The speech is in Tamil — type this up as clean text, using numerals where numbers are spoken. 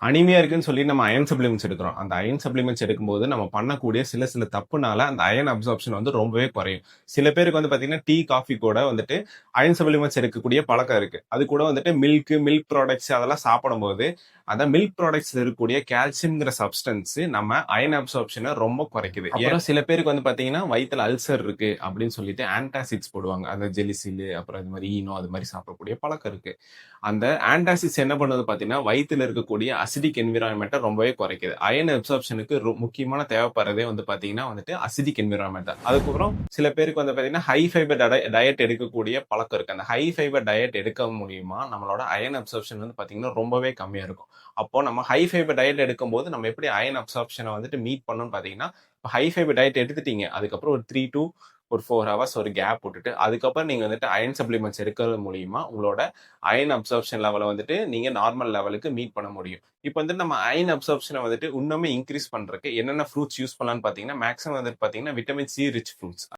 அனிமியா இருக்குன்னு சொல்லி நம்ம அயர்ன் சப்ளிமெண்ட்ஸ் எடுக்கிறோம். அந்த அயர்ன் சப்ளிமெண்ட்ஸ் எடுக்கும்போது நம்ம பண்ணக்கூடிய சில தப்புனால அந்த அயர்ன் அப்சார்ப்ஷன் வந்து ரொம்பவே குறையும். சில பேருக்கு வந்து பார்த்தீங்கன்னா, டீ, காஃபி கூட வந்துட்டு அயர்ன் சப்ளிமெண்ட்ஸ் எடுக்கக்கூடிய பழக்கம் இருக்கு. அது கூட வந்துட்டு மில்க் ப்ராடக்ட்ஸ் அதெல்லாம் சாப்பிடும்போது, அந்த மில்க் ப்ராடக்ட்ஸ்ல இருக்கக்கூடிய கால்சியம்ங்கிற சப்ஸ்டன்ஸ் நம்ம அயர்ன் அப்சார்ப்ஷன ரொம்ப குறைக்குது. அப்புறம் சில பேருக்கு வந்து பார்த்தீங்கன்னா, வயித்துல அல்சர் இருக்கு அப்படின்னு சொல்லிட்டு ஆன்டாசிட்ஸ் போடுவாங்க. அந்த ஜெலிசில் அப்புறம் இது மாரி ஈனோ அது மாரி சாப்பிடக்கூடிய பழக்கம் இருக்கு. அந்த ஆன்டாசிட்ஸ் என்ன பண்ணுது பார்த்தீங்கன்னா, வயித்துல இருக்கக்கூடிய அசிடிக் என்விரான்மெண்ட்ட ரொம்பவே குறைக்குது. அயர்ன் அப்சார்ப்ஷனுக்கு முக்கியமான தேவைப்படுறதே வந்து பார்த்தீங்கன்னா வந்துட்டு அசிடிக் என்விரான்மெண்ட் தான். அதுக்கப்புறம் சில பேருக்கு வந்து பார்த்தீங்கன்னா, ஹை ஃபைபர் டயட் எடுக்கக்கூடிய பழக்கம் இருக்கு. அந்த ஹை ஃபைபர் டயட் எடுக்க மூலியமா நம்மளோட அயர்ன் அப்சார்ப்ஷன் வந்து பார்த்தீங்கன்னா, ரொம்பவே கம்மியா இருக்கும். அப்போ நம்ம ஹை ஃபைபர் டயட் எடுக்கும்போது நம்ம எப்படி அயர்ன் அப்சார்ப்ஷன வந்துட்டு மீட் பண்ணணும்னு பார்த்தீங்கன்னா, ஹை ஃபைபர் டயட் எடுத்துட்டீங்க. அதுக்கப்புறம் ஒரு 3 டூ ஒரு 4 ஹவர்ஸ் ஒரு கேப் விட்டுட்டு, அதுக்கப்புறம் நீங்க வந்துட்டு அயர்ன் சப்ளிமெண்ட்ஸ் எடுக்கிறது மூலியமா உங்களோட அயர்ன் அப்சார்ப்ஷன் லெவல வந்துட்டு நீங்க நார்மல் லெவலுக்கு மீட் பண்ண முடியும். இப்ப வந்துட்டு நம்ம அயர்ன் அப்சார்ப்ஷன வந்துட்டு இன்னுமே இன்கிரீஸ் பண்றதுக்கு என்னென்ன ஃப்ரூட்ஸ் யூஸ் பண்ணலாம்னு பார்த்தீங்கன்னா, மேக்ஸிமம் வந்துட்டு பார்த்தீங்கன்னா, விட்டமின் சி ரிச் ஃப்ரூட்ஸ்.